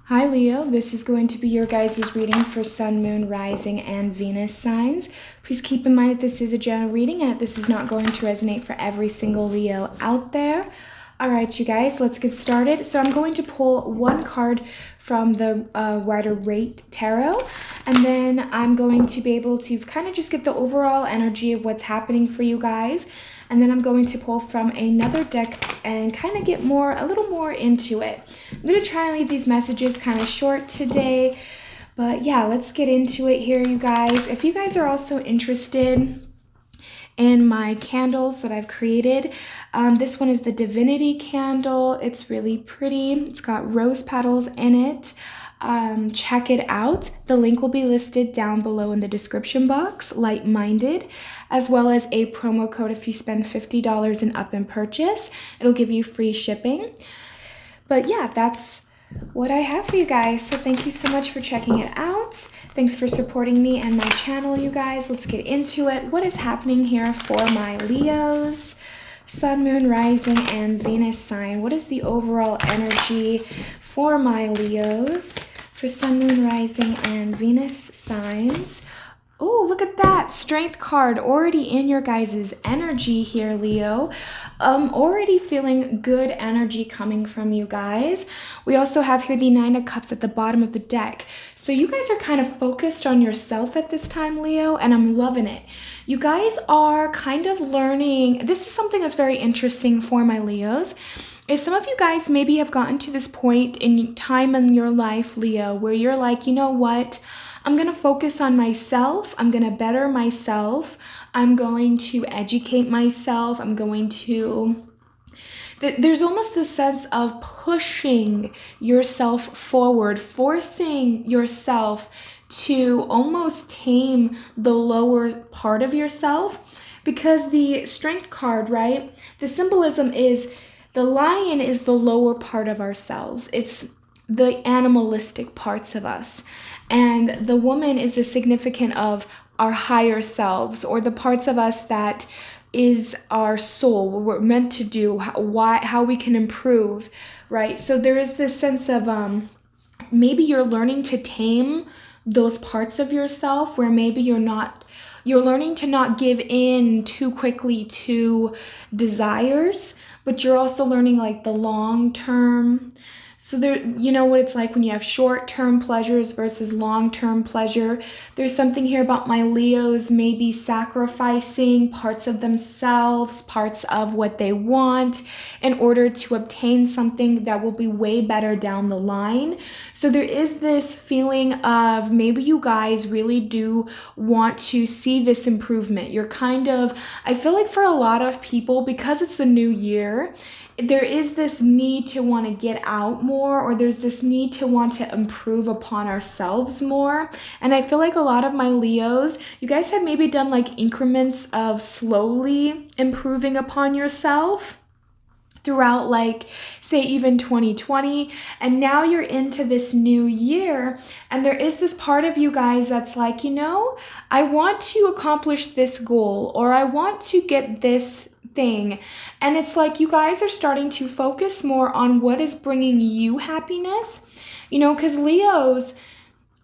Hi Leo, this is going to be your guys' reading for Sun, Moon, Rising, and Venus signs. Please keep in mind that this is a general reading and that this is not going to resonate for every single Leo out there. Alright you guys, let's get started. So I'm going to pull one card from the Rider-Waite Tarot, and then I'm going to be able to kind of just get the overall energy of what's happening for you guys. And then I'm going to pull from another deck and kind of get a little more into it. I'm going to try and leave these messages kind of short today. But yeah, let's get into it here, you guys. If you guys are also interested in my candles that I've created, this one is the Divinity candle. It's really pretty. It's got rose petals in it. Check it out. The link will be listed down below in the description box, Light-Minded, as well as a promo code if you spend $50 and up in purchase. It'll give you free shipping. But yeah, that's what I have for you guys. So thank you so much for checking it out. Thanks for supporting me and my channel, you guys. Let's get into it. What is happening here for my Leos? Sun, Moon, Rising, and Venus sign. What is the overall energy for my Leos? For Sun, Moon, Rising, and Venus signs. Oh, look at that. Strength card already in your guys' energy here, Leo. Already feeling good energy coming from you guys. We also have here the Nine of Cups at the bottom of the deck. So you guys are kind of focused on yourself at this time, Leo, and I'm loving it. You guys are kind of learning. This is something that's very interesting for my Leos. Is some of you guys maybe have gotten to this point in time in your life, Leo, where you're like, you know what? I'm going to focus on myself. I'm going to better myself. I'm going to educate myself. I'm going to... There's almost this sense of pushing yourself forward, forcing yourself to almost tame the lower part of yourself. Because the Strength card, right? The symbolism is the lion is the lower part of ourselves. It's the animalistic parts of us. And the woman is the significant of our higher selves, or the parts of us that is our soul, what we're meant to do, how we can improve, right? So there is this sense of maybe you're learning to tame those parts of yourself where maybe you're learning to not give in too quickly to desires, but you're also learning like the long term. So there, you know what it's like when you have short-term pleasures versus long-term pleasure. There's something here about my Leos maybe sacrificing parts of themselves, parts of what they want in order to obtain something that will be way better down the line. So there is this feeling of maybe you guys really do want to see this improvement. You're kind of, I feel like for a lot of people, because it's the new year, there is this need to want to get out more, or there's this need to want to improve upon ourselves more. And I feel like a lot of my Leos, you guys have maybe done like increments of slowly improving upon yourself throughout, like, say even 2020, and now you're into this new year, and there is this part of you guys that's like, you know, I want to accomplish this goal, or I want to get this thing. And it's like you guys are starting to focus more on what is bringing you happiness, you know, because Leos,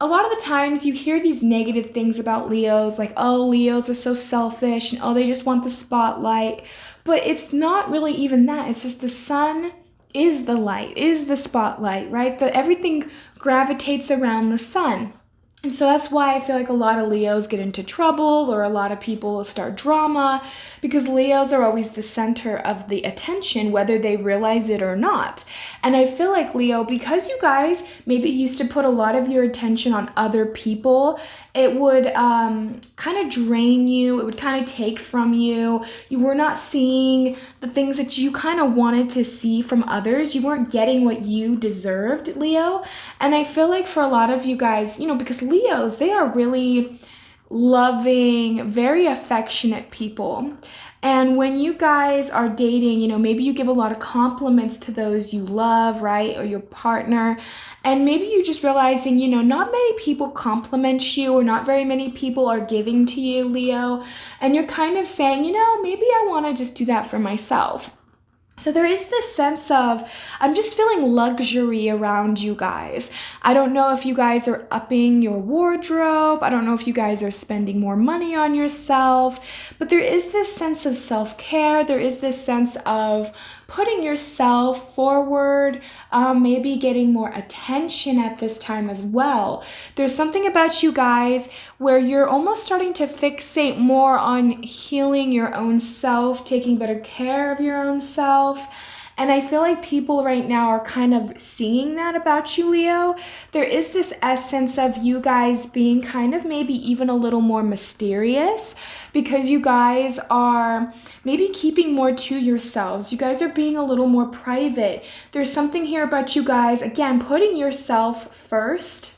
a lot of the times you hear these negative things about Leos, like, oh, Leos are so selfish, and oh, they just want the spotlight. But it's not really even that. It's just the sun is the light, is the spotlight, right? Everything gravitates around the sun. And so that's why I feel like a lot of Leos get into trouble, or a lot of people start drama, because Leos are always the center of the attention, whether they realize it or not. And I feel like, Leo, because you guys maybe used to put a lot of your attention on other people, it would kind of drain you. It would kind of take from you. You were not seeing the things that you kind of wanted to see from others. You weren't getting what you deserved, Leo. And I feel like for a lot of you guys, you know, because Leos, they are really loving, very affectionate people. And when you guys are dating, you know, maybe you give a lot of compliments to those you love, right? Or your partner. And maybe you just realizing, you know, not many people compliment you, or not very many people are giving to you, Leo. And you're kind of saying, you know, maybe I want to just do that for myself. So there is this sense of, I'm just feeling luxury around you guys. I don't know if you guys are upping your wardrobe. I don't know if you guys are spending more money on yourself, but there is this sense of self-care. There is this sense of putting yourself forward, maybe getting more attention at this time as well. There's something about you guys where you're almost starting to fixate more on healing your own self, taking better care of your own self. And I feel like people right now are kind of seeing that about you, Leo. There is this essence of you guys being kind of maybe even a little more mysterious because you guys are maybe keeping more to yourselves. You guys are being a little more private. There's something here about you guys, again, putting yourself first.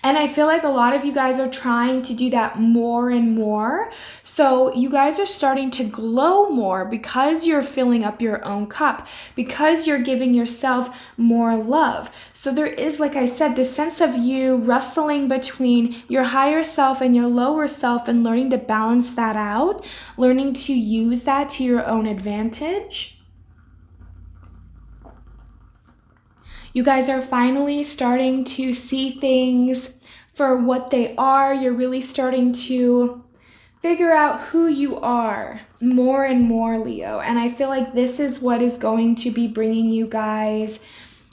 And I feel like a lot of you guys are trying to do that more and more. So you guys are starting to glow more because you're filling up your own cup, because you're giving yourself more love. So there is, like I said, this sense of you wrestling between your higher self and your lower self and learning to balance that out, learning to use that to your own advantage. You guys are finally starting to see things for what they are. You're really starting to figure out who you are more and more, Leo. And I feel like this is what is going to be bringing you guys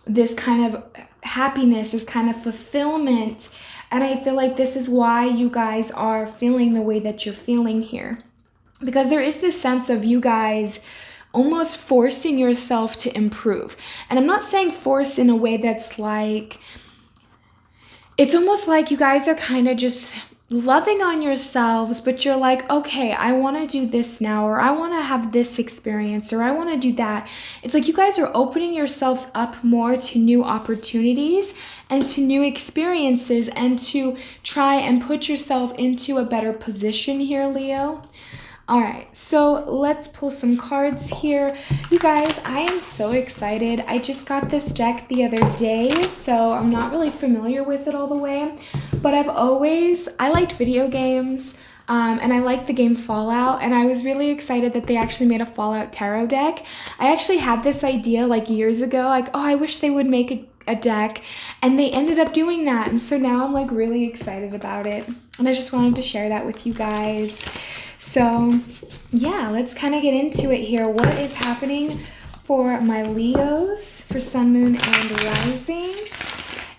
this kind of happiness, this kind of fulfillment. And I feel like this is why you guys are feeling the way that you're feeling here. Because there is this sense of you guys almost forcing yourself to improve. And I'm not saying force in a way that's like, it's almost like you guys are kind of just loving on yourselves, but you're like, okay, I want to do this now, or I want to have this experience, or I want to do that. It's like you guys are opening yourselves up more to new opportunities and to new experiences and to try and put yourself into a better position here, Leo. All right, so let's pull some cards here. You guys, I am so excited. I just got this deck the other day, so I'm not really familiar with it all the way, but I liked video games, and I liked the game Fallout, and I was really excited that they actually made a Fallout tarot deck. I actually had this idea like years ago, like, oh, I wish they would make a deck, and they ended up doing that, and so now I'm like really excited about it, and I just wanted to share that with you guys. So yeah, let's kind of get into it here. What is happening for my Leos for Sun, Moon, and Rising?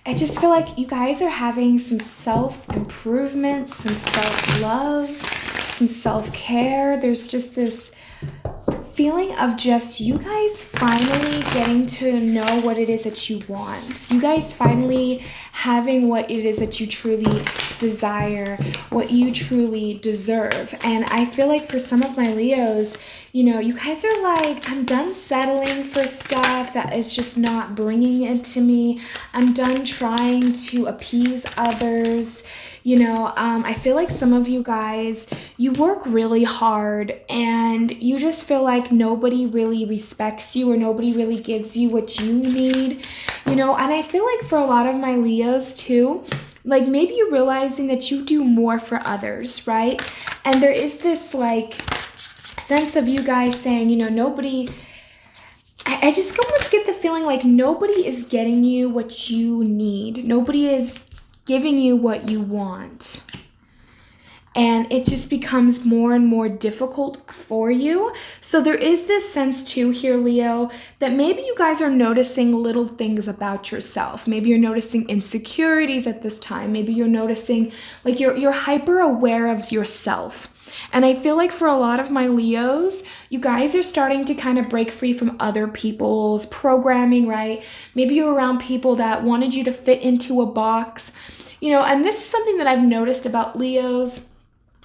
I just feel like you guys are having some self-improvement, some self-love, some self-care. There's just this feeling of just you guys finally getting to know what it is that you want. You guys finally having what it is that you truly desire, what you truly deserve. And I feel like for some of my Leos, you know, you guys are like, I'm done settling for stuff that is just not bringing it to me. I'm done trying to appease others. You know, I feel like some of you guys, you work really hard and you just feel like nobody really respects you or nobody really gives you what you need, you know, and I feel like for a lot of my Leos too, like maybe you're realizing that you do more for others, right? And there is this like sense of you guys saying, you know, nobody, I just almost get the feeling like nobody is getting you what you need. Nobody is giving you what you want. And it just becomes more and more difficult for you. So there is this sense too here, Leo, that maybe you guys are noticing little things about yourself. Maybe you're noticing insecurities at this time. Maybe you're noticing like you're hyper aware of yourself. And I feel like for a lot of my Leos, you guys are starting to kind of break free from other people's programming, right? Maybe you're around people that wanted you to fit into a box, you know, and this is something that I've noticed about Leos.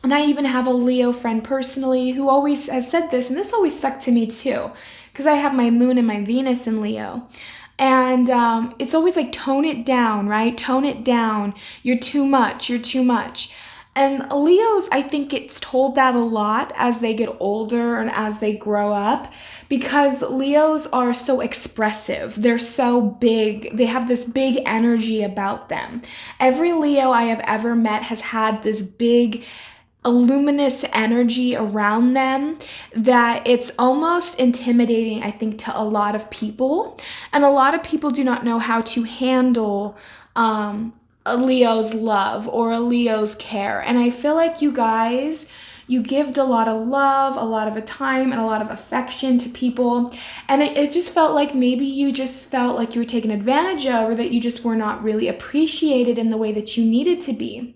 And I even have a Leo friend personally who always has said this, and this always stuck to me too, because I have my moon and my Venus in Leo. And it's always like, tone it down, right? Tone it down. You're too much. You're too much. And Leos, I think, gets told that a lot as they get older and as they grow up, because Leos are so expressive. They're so big. They have this big energy about them. Every Leo I have ever met has had this big, a luminous energy around them that it's almost intimidating, I think, to a lot of people. And a lot of people do not know how to handle a Leo's love or a Leo's care. And I feel like you guys, you give a lot of love, a lot of time, and a lot of affection to people. And it just felt like maybe you just felt like you were taken advantage of, or that you just were not really appreciated in the way that you needed to be.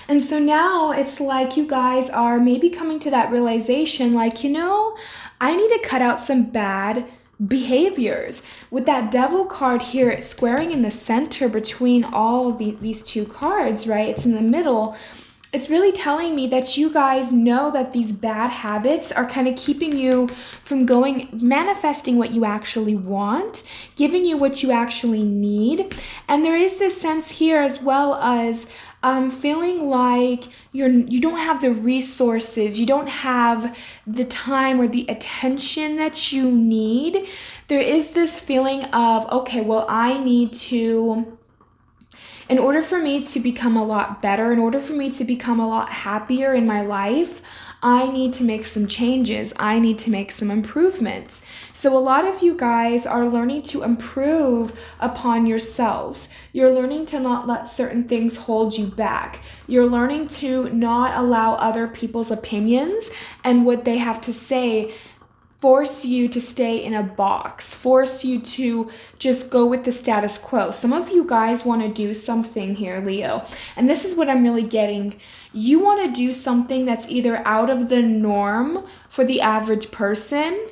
And so now it's like you guys are maybe coming to that realization, like, you know, I need to cut out some bad behaviors. With that devil card here, it's squaring in the center between all these two cards, right? It's in the middle. It's really telling me that you guys know that these bad habits are kind of keeping you from manifesting what you actually want, giving you what you actually need. And there is this sense here as well as feeling like you don't have the resources, you don't have the time or the attention that you need. There is this feeling of, okay, well, in order for me to become a lot better, in order for me to become a lot happier in my life, I need to make some changes. I need to make some improvements. So a lot of you guys are learning to improve upon yourselves. You're learning to not let certain things hold you back. You're learning to not allow other people's opinions and what they have to say force you to stay in a box, force you to just go with the status quo. Some of you guys want to do something here, Leo, and this is what I'm really getting. You want to do something that's either out of the norm for the average person.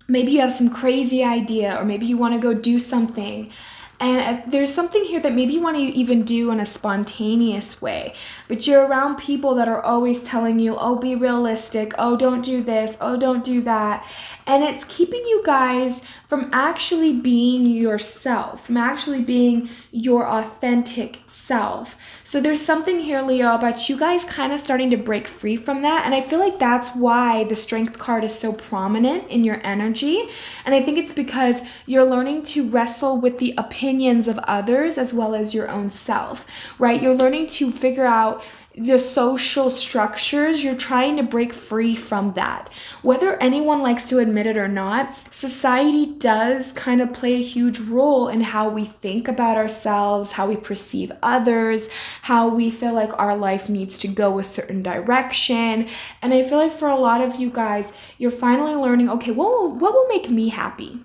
Maybe you have some crazy idea, or maybe you want to go do something. And there's something here that maybe you want to even do in a spontaneous way, but you're around people that are always telling you, oh, be realistic, oh, don't do this, oh, don't do that. And it's keeping you guys from actually being yourself, from actually being your authentic self. So there's something here, Leo, about you guys kind of starting to break free from that. And I feel like that's why the Strength card is so prominent in your energy. And I think it's because you're learning to wrestle with the opinions of others as well as your own self, right? You're learning to figure out the social structures. You're trying to break free from that. Whether anyone likes to admit it or not, society does kind of play a huge role in how we think about ourselves, how we perceive others, how we feel like our life needs to go a certain direction. And I feel like for a lot of you guys, you're finally learning, okay, well, what will make me happy?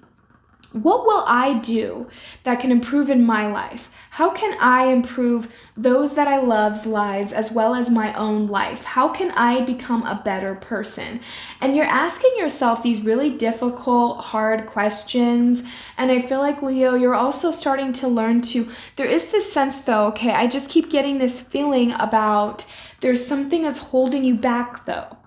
What will I do that can improve in my life? How can I improve those that I love's lives as well as my own life? How can I become a better person? And you're asking yourself these really difficult, hard questions. And I feel like, Leo, you're also starting to learn there is this sense though, okay, I just keep getting this feeling about there's something that's holding you back though.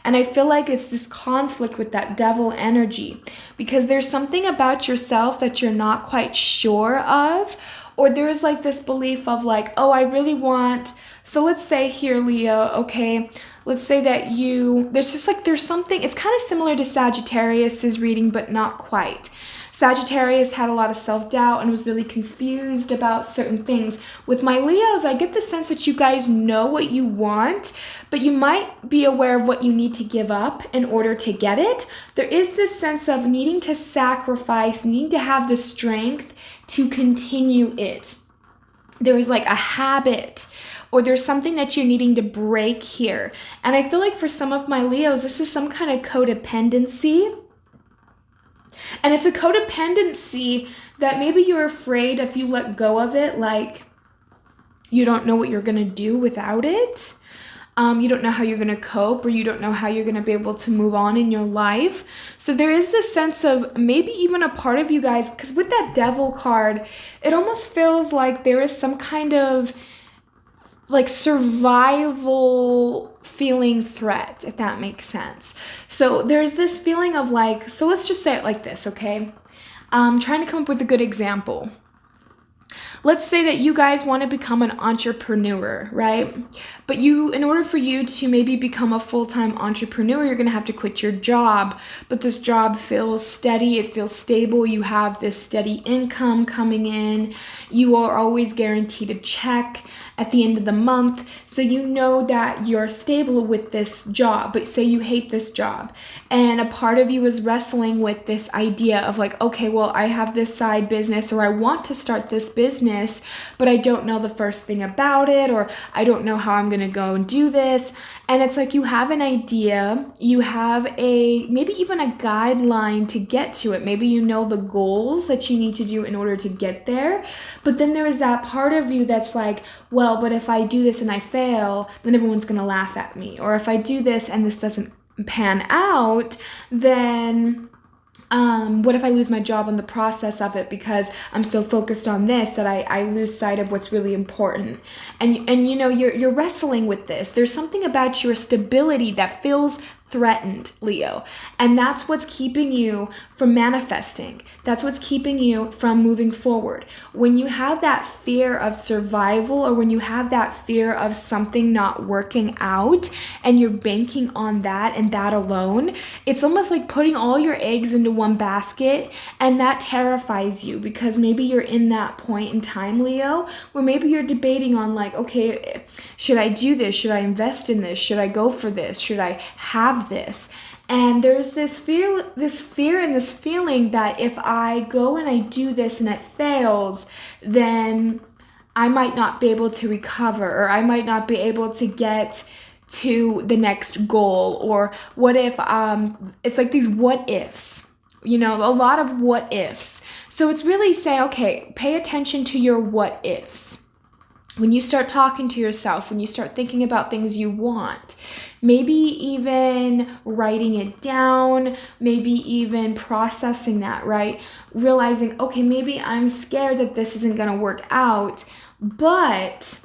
And I feel like it's this conflict with that devil energy, because there's something about yourself that you're not quite sure of, or there's like this belief of like, oh, I really want, so let's say here, Leo, okay, let's say that there's something, it's kind of similar to Sagittarius's reading, but not quite. Sagittarius had a lot of self-doubt and was really confused about certain things. With my Leos, I get the sense that you guys know what you want, but you might be aware of what you need to give up in order to get it. There is this sense of needing to sacrifice, needing to have the strength to continue it. There is like a habit, or there's something that you're needing to break here. And I feel like for some of my Leos, this is some kind of codependency. And it's a codependency that maybe you're afraid if you let go of it, like you don't know what you're going to do without it. You don't know how you're going to cope, or you don't know how you're going to be able to move on in your life. So there is this sense of maybe even a part of you guys, because with that devil card, it almost feels like there is some kind of like survival feeling threat, if that makes sense. So there's this feeling of like, so let's just say it like this, okay? I'm trying to come up with a good example. let's say that you guys want to become an entrepreneur, right? But in order for you to maybe become a full-time entrepreneur, you're going to have to quit your job. But this job feels steady, it feels stable, you have this steady income coming in, you are always guaranteed a check at the end of the month. So you know that you're stable with this job, but say you hate this job. And a part of you is wrestling with this idea of like, okay, well, I have this side business, or I want to start this business, but I don't know the first thing about it, or I don't know how I'm going to go and do this. And it's like you have an idea, you have maybe even a guideline to get to it. Maybe you know the goals that you need to do in order to get there. But then there is that part of you that's like, well, but if I do this and I fail, then everyone's going to laugh at me. Or if I do this and this doesn't pan out, then what if I lose my job in the process of it because I'm so focused on this that I lose sight of what's really important. And you know, you're wrestling with this. There's something about your stability that feels threatened, Leo. And that's what's keeping you from manifesting. That's what's keeping you from moving forward. When you have that fear of survival, or when you have that fear of something not working out and you're banking on that and that alone, it's almost like putting all your eggs into one basket, and that terrifies you because maybe you're in that point in time, Leo, where maybe you're debating on like, okay, should I do this? Should I invest in this? Should I go for this? Should I have this? And there's this fear and this feeling that if I go and I do this and it fails, then I might not be able to recover, or I might not be able to get to the next goal. Or what if it's like these what ifs, you know, a lot of what ifs. So it's really saying, okay, pay attention to your what ifs. When you start talking to yourself, when you start thinking about things you want, maybe even writing it down, maybe even processing that, right? Realizing, okay, maybe I'm scared that this isn't going to work out, but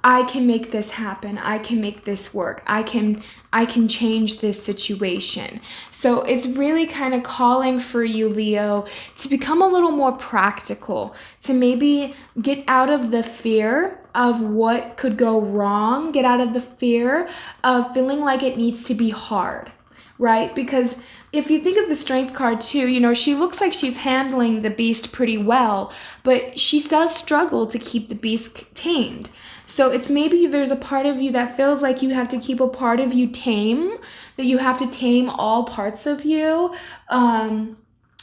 I can make this happen. I can make this work. I can change this situation. So it's really kind of calling for you, Leo, to become a little more practical, to maybe get out of the fear of what could go wrong, get out of the fear of feeling like it needs to be hard, right? Because if you think of the Strength card too, you know, she looks like she's handling the beast pretty well, but she does struggle to keep the beast tamed. So it's maybe there's a part of you that feels like you have to keep a part of you tame, that you have to tame all parts of you.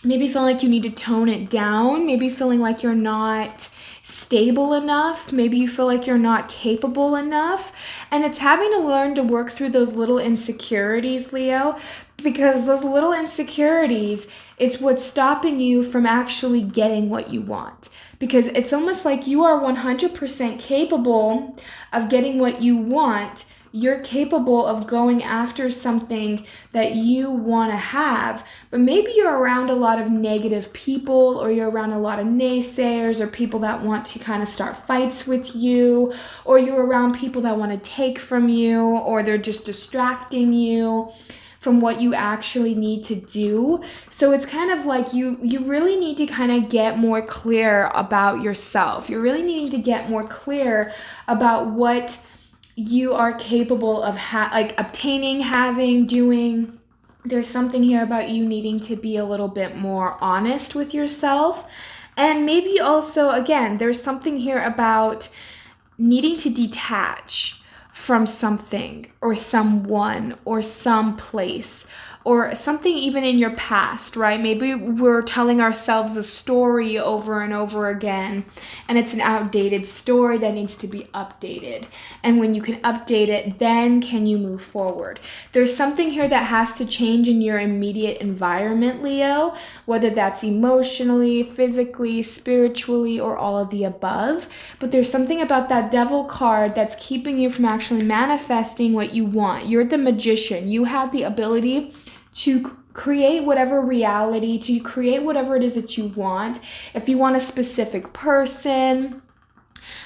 Maybe feeling like you need to tone it down. Maybe feeling like you're not stable enough. Maybe you feel like you're not capable enough. And it's having to learn to work through those little insecurities, Leo, because those little insecurities, it's what's stopping you from actually getting what you want. Because it's almost like you are 100% capable of getting what you want. You're capable of going after something that you want to have, but maybe you're around a lot of negative people, or you're around a lot of naysayers, or people that want to kind of start fights with you, or you're around people that want to take from you, or they're just distracting you from what you actually need to do. So it's kind of like you really need to kind of get more clear about yourself. You're really needing to get more clear about what you are capable of obtaining, having, doing. There's something here about you needing to be a little bit more honest with yourself. And maybe also, again, there's something here about needing to detach from something or someone or some place or something even in your past, right? Maybe we're telling ourselves a story over and over again, and it's an outdated story that needs to be updated. And when you can update it, then can you move forward? There's something here that has to change in your immediate environment, Leo, whether that's emotionally, physically, spiritually, or all of the above. But there's something about that Devil card that's keeping you from actually manifesting what you want. You're the magician. You have the ability to create whatever reality, to create whatever it is that you want. If you want a specific person,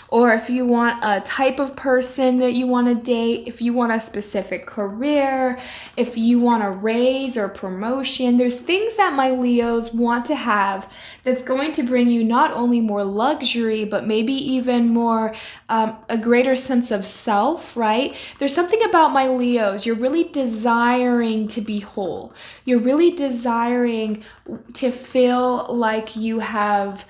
or if you want a type of person that you want to date, if you want a specific career, if you want a raise or promotion. There's things that my Leos want to have that's going to bring you not only more luxury, but maybe even more a greater sense of self, right? There's something about my Leos. You're really desiring to be whole. You're really desiring to feel like you have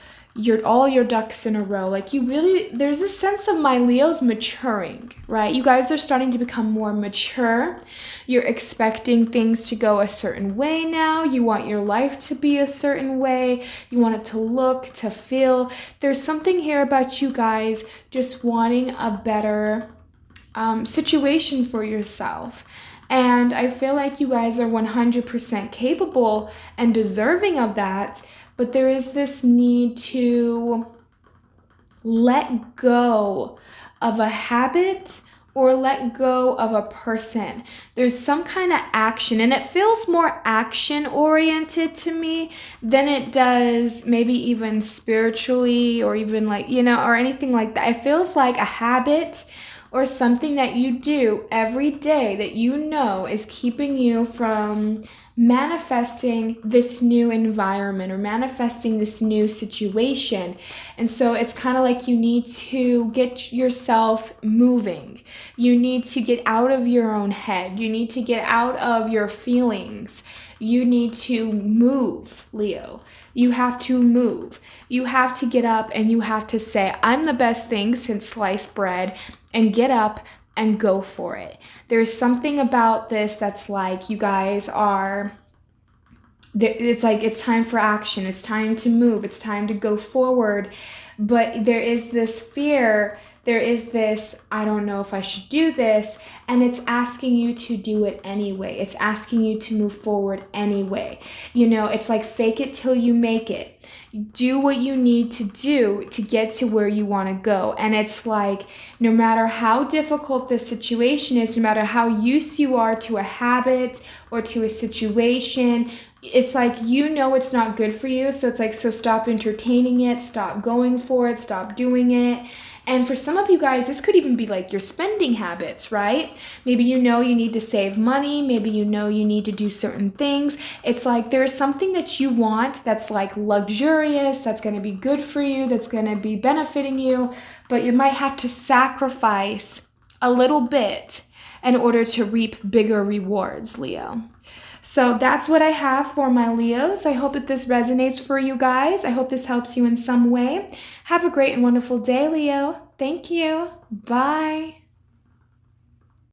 all your ducks in a row. Like there's a sense of my Leos maturing, right? You guys are starting to become more mature. You're expecting things to go a certain way now. You want your life to be a certain way. You want it to look, to feel. There's something here about you guys just wanting a better situation for yourself. And I feel like you guys are 100% capable and deserving of that. But there is this need to let go of a habit or let go of a person. There's some kind of action, and it feels more action oriented to me than it does maybe even spiritually or even like, or anything like that. It feels like a habit or something that you do every day that is keeping you from manifesting this new environment or manifesting this new situation. And so it's kind of like you need to get yourself moving. You need to get out of your own head. You need to get out of your feelings. You need to move, Leo. You have to move. You have to get up and you have to say, I'm the best thing since sliced bread, and get up and go for it. There's something about this that's like you guys are, it's like it's time for action. It's time to move. It's time to go forward. But there is this fear. There is this, I don't know if I should do this. And it's asking you to do it anyway. It's asking you to move forward anyway. It's like fake it till you make it. Do what you need to do to get to where you want to go. And it's like, no matter how difficult the situation is, no matter how used you are to a habit or to a situation, it's like, it's not good for you. So it's like, so stop entertaining it, stop going for it, stop doing it. And for some of you guys, this could even be like your spending habits, right? Maybe you need to save money. Maybe you need to do certain things. It's like there's something that you want that's like luxurious, that's going to be good for you, that's going to be benefiting you, but you might have to sacrifice a little bit in order to reap bigger rewards, Leo. So that's what I have for my Leos. I hope that this resonates for you guys. I hope this helps you in some way. Have a great and wonderful day, Leo. Thank you. Bye.